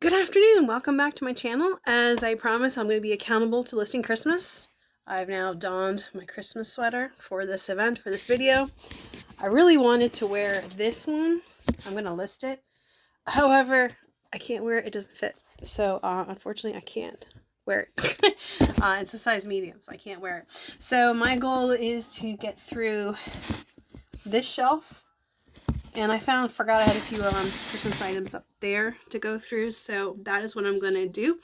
Good afternoon, welcome back to my channel. As I promised, I'm going to be accountable to listing Christmas. I've now donned my Christmas sweater for this event, for this video. I really wanted to wear this one. I'm going to list it. However, I can't wear it, it doesn't fit. So unfortunately I can't wear it. It's a size medium, so I can't wear it. So my goal is to get through this shelf. And I forgot I had a few Christmas items up there to go through, so that is what I'm going to do.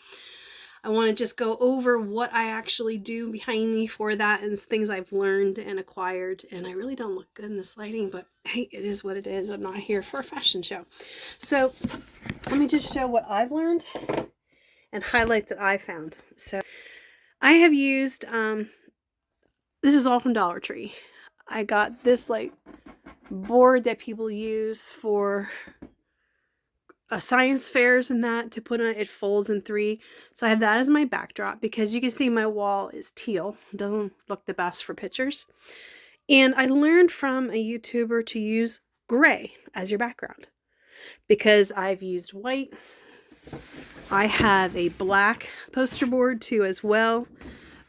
I want to just go over what I actually do behind me for that and things I've learned and acquired. And I really don't look good in this lighting, but hey, it is what it is. I'm not here for a fashion show. So let me just show what I've learned and highlights that I found. So I have used, this is all from Dollar Tree. I got this like board that people use for science fairs and that to put on. It folds in 3, so I have that as my backdrop because you can see my wall is teal. It doesn't look the best for pictures. And I learned from a YouTuber to use gray as your background because I've used white. I have a black poster board too as well.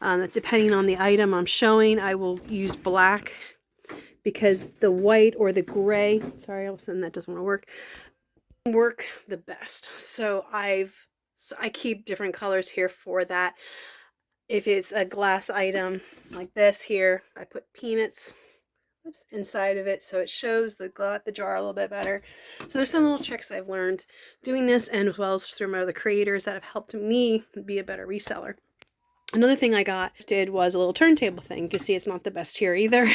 That's depending on the item I'm showing. I will use black because the white or the gray, sorry, all of a sudden that doesn't want to work the best. So I keep different colors here for that. If it's a glass item like this here, I put peanuts inside of it so it shows the jar a little bit better. So there's some little tricks I've learned doing this, and as well as through my other creators that have helped me be a better reseller. Another thing I did was a little turntable thing. You can see it's not the best here either.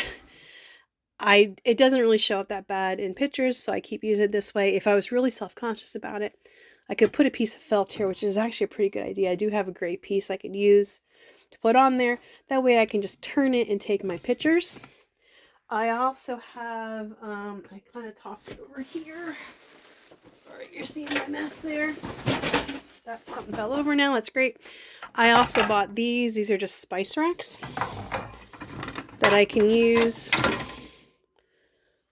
It doesn't really show up that bad in pictures, so I keep using it this way. If I was really self-conscious about it, I could put a piece of felt here, which is actually a pretty good idea. I do have a great piece I could use to put on there. That way I can just turn it and take my pictures. I also have, I kind of tossed it over here. Sorry, you're seeing my mess there. Something fell over now, that's great. I also bought these. These are just spice racks that I can use.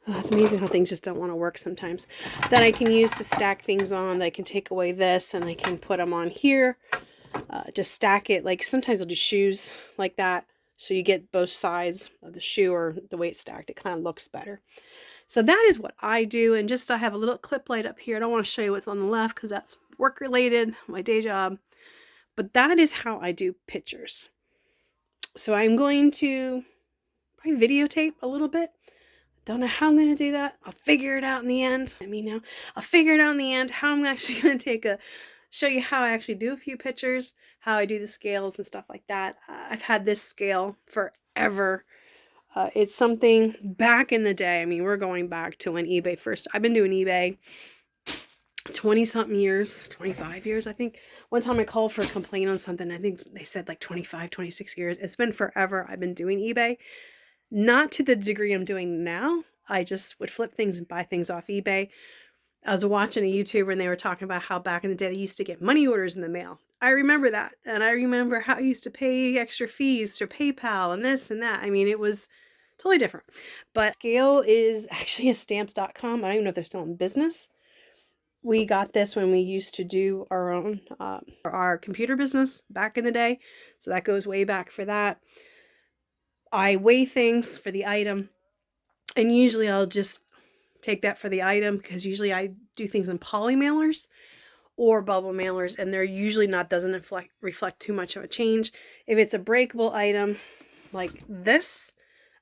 Oh, it's amazing how things just don't want to work sometimes. That I can use to stack things on. That I can take away this and I can put them on here. Just stack it. Like sometimes I'll do shoes like that. So you get both sides of the shoe, or the way it's stacked. It kind of looks better. So that is what I do. And just I have a little clip light up here. I don't want to show you what's on the left because that's work related, my day job. But that is how I do pictures. So I'm going to probably videotape a little bit. Don't know how I'm going to do that. I'll figure it out in the end. I'll figure it out in the end how I'm actually going to show you how I actually do a few pictures, how I do the scales and stuff like that. I've had this scale forever. It's something back in the day. I mean, we're going back to when eBay first. I've been doing eBay 20-something years, 25 years, I think. One time I called for a complaint on something. I think they said like 25, 26 years. It's been forever I've been doing eBay. Not to the degree I'm doing now. I just would flip things and buy things off eBay. I was watching a YouTuber and they were talking about how back in the day they used to get money orders in the mail. I remember that. And I remember how I used to pay extra fees for PayPal and this and that. I mean, it was totally different. But scale is actually a stamps.com. I don't even know if they're still in business. We got this when we used to do our own, our computer business back in the day. So that goes way back for that. I weigh things for the item, and usually I'll just take that for the item because usually I do things in poly mailers or bubble mailers, and they're usually doesn't reflect too much of a change. If it's a breakable item like this,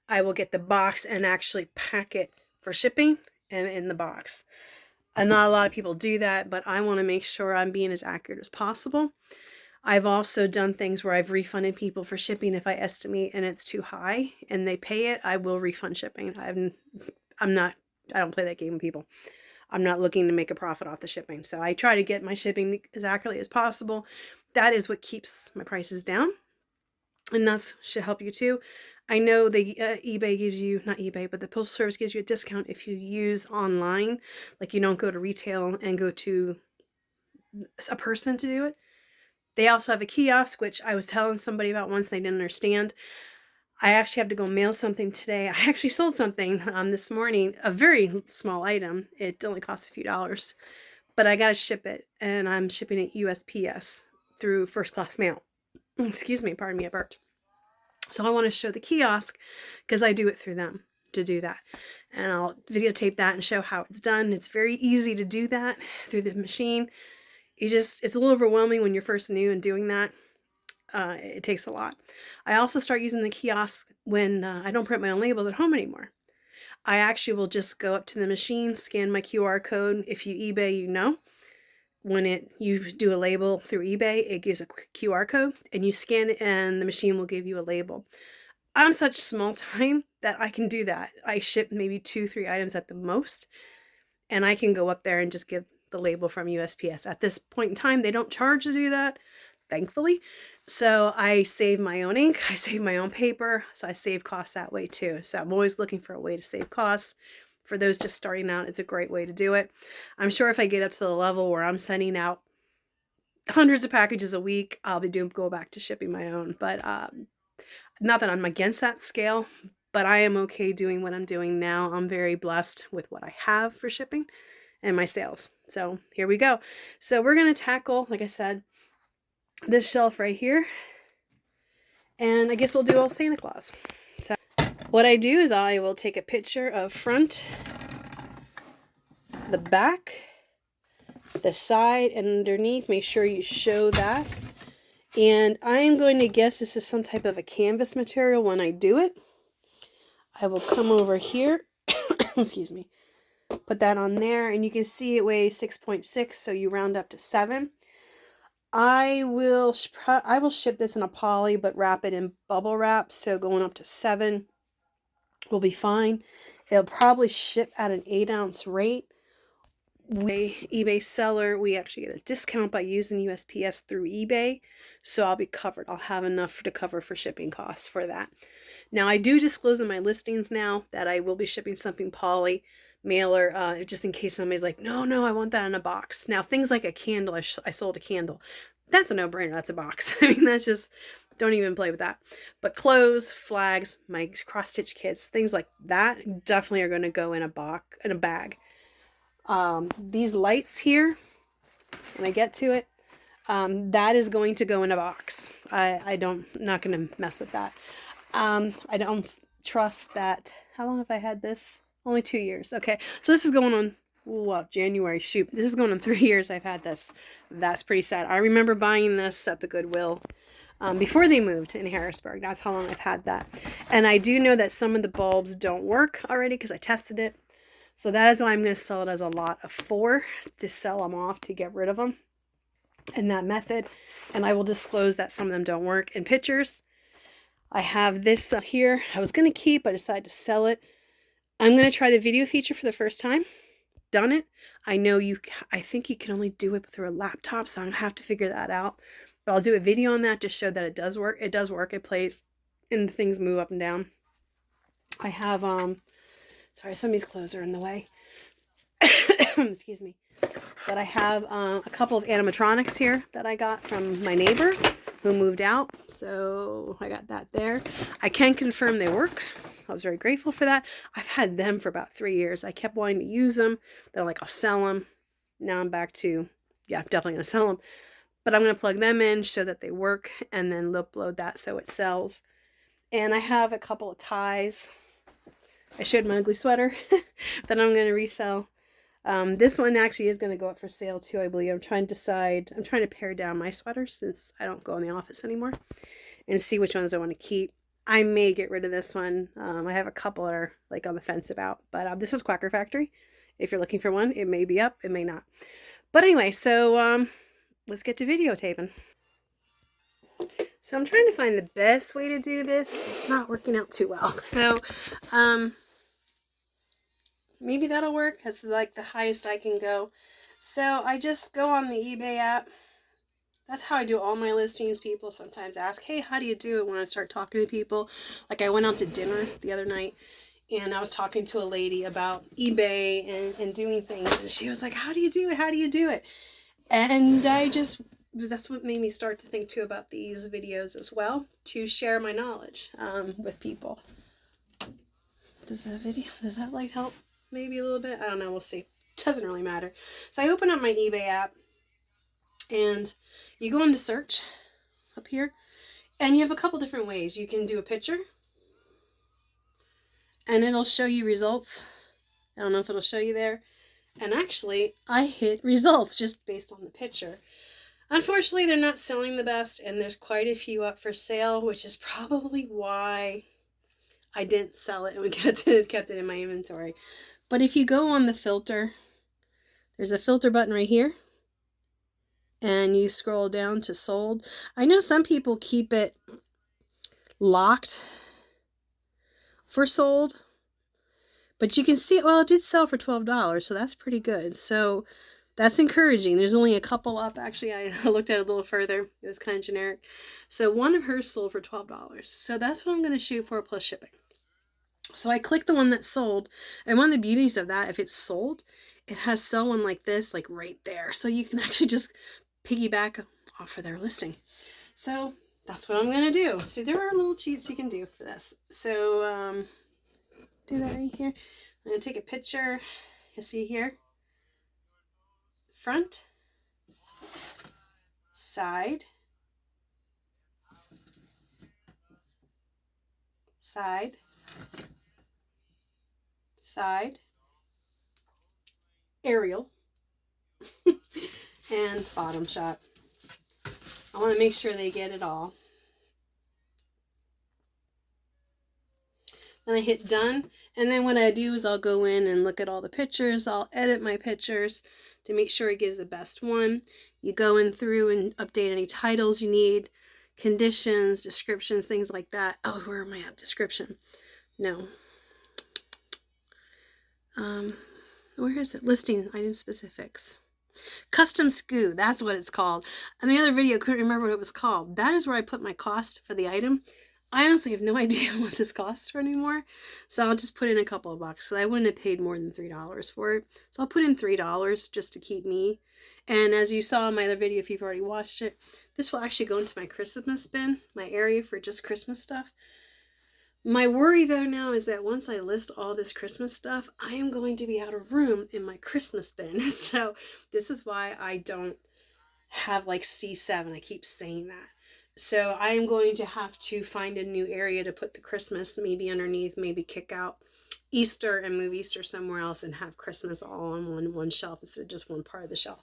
I will get the box and actually pack it for shipping and in the box. And not a lot of people do that, but I want to make sure I'm being as accurate as possible. I've also done things where I've refunded people for shipping if I estimate and it's too high and they pay it, I will refund shipping. I don't play that game with people. I'm not looking to make a profit off the shipping. So I try to get my shipping as accurately as possible. That is what keeps my prices down. And that should help you too. I know the eBay gives you, not eBay, but the Postal Service gives you a discount if you use online. Like you don't go to retail and go to a person to do it. They also have a kiosk, which I was telling somebody about once, they didn't understand. I actually have to go mail something today. I actually sold something this morning, a very small item. It only costs a few dollars. but I gotta ship it, and I'm shipping it USPS through first class mail. Excuse me, pardon me, I burped. So I want to show the kiosk because I do it through them to do that. And I'll videotape that and show how it's done. It's very easy to do that through the machine. It's a little overwhelming when you're first new and doing that. It takes a lot. I also start using the kiosk when I don't print my own labels at home anymore. I actually will just go up to the machine, scan my QR code. If you eBay, you know. When you do a label through eBay, it gives a QR code, and you scan it and the machine will give you a label. I'm such small time that I can do that. I ship maybe 2-3 items at the most, and I can go up there and just give the label from USPS. At this point in time, they don't charge to do that, thankfully. So I save my own ink, I save my own paper, so I save costs that way too. So I'm always looking for a way to save costs. For those just starting out, it's a great way to do it. I'm sure if I get up to the level where I'm sending out hundreds of packages a week, I'll be go back to shipping my own. But not that I'm against that scale, but I am okay doing what I'm doing now. I'm very blessed with what I have for shipping and my sales. So here we go. So we're going to tackle, like I said, this shelf right here. And I guess we'll do old Santa Claus. So what I do is I will take a picture of front, the back, the side, and underneath. Make sure you show that. And I'm going to guess this is some type of a canvas material when I do it. I will come over here, excuse me, put that on there, and you can see it weighs 6.6, so you round up to 7. I will ship this in a poly, but wrap it in bubble wrap, so going up to 7 will be fine. It'll probably ship at an 8-ounce rate. eBay seller, we actually get a discount by using USPS through eBay, so I'll be covered. I'll have enough to cover for shipping costs for that. Now, I do disclose in my listings now that I will be shipping something poly mailer, just in case somebody's like, no, I want that in a box. Now, things like a candle, I sold a candle. That's a no-brainer. That's a box. I mean, that's just, don't even play with that. But clothes, flags, my cross-stitch kits, things like that definitely are going to go in a bag. These lights here, when I get to it, that is going to go in a box. I'm not going to mess with that. I don't trust that. How long have I had this? Only 2 years. Okay. So this is going on, January. Shoot. This is going on 3 years I've had this. That's pretty sad. I remember buying this at the Goodwill before they moved in Harrisburg. That's how long I've had that. And I do know that some of the bulbs don't work already because I tested it. So that is why I'm going to sell it as a lot of 4 to sell them off to get rid of them in that method. And I will disclose that some of them don't work in pictures. I have this up here. I was going to keep, I decided to sell it. I'm going to try the video feature for the first time. Done it. I think you can only do it through a laptop, so I'm going to have to figure that out. But I'll do a video on that to show that it does work. It does work. It plays and things move up and down. I have, sorry, some of these clothes are in the way. Excuse me. But I have a couple of animatronics here that I got from my neighbor who moved out. So I got that there. I can confirm they work. I was very grateful for that. I've had them for about 3 years. I kept wanting to use them. They're like, I'll sell them. Now I'm back to, yeah, I'm definitely going to sell them. But I'm going to plug them in, show that they work, and then upload that so it sells. And I have a couple of ties. I showed my ugly sweater that I'm going to resell. This one actually is going to go up for sale too, I believe. I'm trying to pare down my sweaters since I don't go in the office anymore and see which ones I want to keep. I may get rid of this one. I have a couple that are like on the fence about, but this is Quacker Factory. If you're looking for one, it may be up, it may not. But anyway, so let's get to videotaping. So I'm trying to find the best way to do this. It's not working out too well. So maybe that'll work. That's like the highest I can go. So I just go on the eBay app. That's how I do all my listings. People sometimes ask, hey, how do you do it when I start talking to people? Like I went out to dinner the other night and I was talking to a lady about eBay and doing things. And she was like, how do you do it? How do you do it? And that's what made me start to think too about these videos as well, to share my knowledge with people. Does that light help? Maybe a little bit? I don't know. We'll see. doesn't really matter. So I open up my eBay app, and you go into search up here, and you have a couple different ways. You can do a picture, and it'll show you results. I don't know if it'll show you there. And actually, I hit results just based on the picture. Unfortunately, they're not selling the best, and there's quite a few up for sale, which is probably why I didn't sell it and kept it in my inventory. But if you go on the filter, there's a filter button right here, and you scroll down to sold. I know some people keep it locked for sold, but you can see, well, it did sell for $12, so that's pretty good. So that's encouraging. There's only a couple up. Actually, I looked at it a little further. It was kind of generic. So one of hers sold for $12. So that's what I'm going to shoot for, plus shipping. So I click the one that's sold. And one of the beauties of that, if it's sold, it has sell one like this, like right there. So you can actually just piggyback off of their listing. So that's what I'm going to do. So there are little cheats you can do for this. So do that right here. I'm going to take a picture. You see here? Front, side, side, side, aerial, and bottom shot. I want to make sure they get it all. Then I hit done, and then what I do is I'll go in and look at all the pictures. I'll edit my pictures to make sure it gives the best one. You go in through and update any titles you need, conditions, descriptions, things like that. Oh, where am I at? Description. No. Where is it? Listing item specifics. Custom SKU, that's what it's called. And the other video, I couldn't remember what it was called. That is where I put my cost for the item. I honestly have no idea what this costs for anymore, so I'll just put in a couple of bucks. So I wouldn't have paid more than $3 for it. So I'll put in $3 just to keep me. And as you saw in my other video, if you've already watched it, this will actually go into my Christmas bin, my area for just Christmas stuff. My worry though now is that once I list all this Christmas stuff, I am going to be out of room in my Christmas bin. So this is why I don't have like C7. I keep saying that. So I am going to have to find a new area to put the Christmas, maybe underneath, maybe kick out Easter and move Easter somewhere else and have Christmas all on one shelf instead of just one part of the shelf.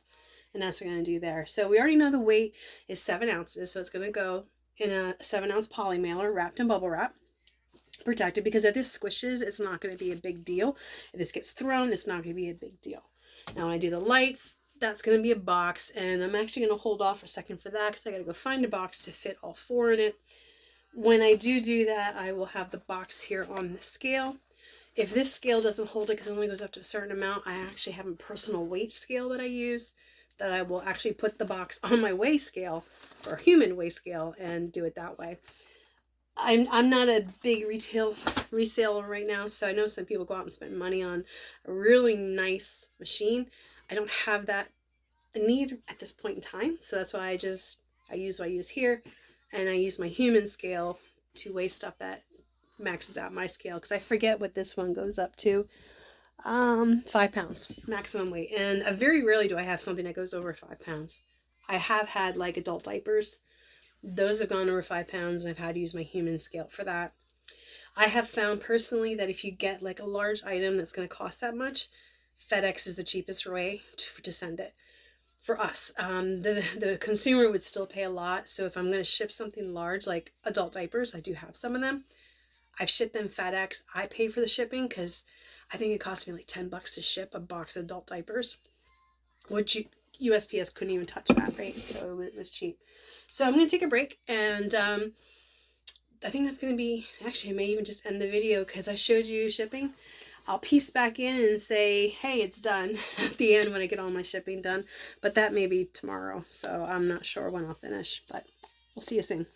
And that's what I'm going to do there. So we already know the weight is 7 ounces. So it's going to go in a 7-ounce poly mailer wrapped in bubble wrap. Protected, because if this squishes, it's not going to be a big deal. If this gets thrown, it's not going to be a big deal. Now when I do the lights, that's going to be a box, and I'm actually going to hold off for a second for that because I got to go find a box to fit all 4 in it. When I do that, I will have the box here on the scale. If this scale doesn't hold it because it only goes up to a certain amount, I actually have a personal weight scale that I use that I will actually put the box on my weigh scale, or human weigh scale, and do it that way. I'm not a big reseller right now, so I know some people go out and spend money on a really nice machine. I don't have that need at this point in time, so that's why I use what I use here, and I use my human scale to weigh stuff that maxes out my scale, because I forget what this one goes up to. 5 pounds maximum weight, and very rarely do I have something that goes over 5 pounds. I have had like adult diapers. Those have gone over 5 pounds, and I've had to use my human scale for that. I have found personally that if you get like a large item that's going to cost that much, FedEx is the cheapest way to send it. For us, the consumer would still pay a lot. So if I'm going to ship something large like adult diapers, I do have some of them. I've shipped them FedEx. I pay for the shipping because I think it cost me like $10 to ship a box of adult diapers, which USPS couldn't even touch that, right? So it was cheap. So I'm going to take a break, and I think that's going to be, actually I may even just end the video because I showed you shipping. I'll piece back in and say, hey, it's done at the end when I get all my shipping done, but that may be tomorrow, so I'm not sure when I'll finish, but we'll see you soon.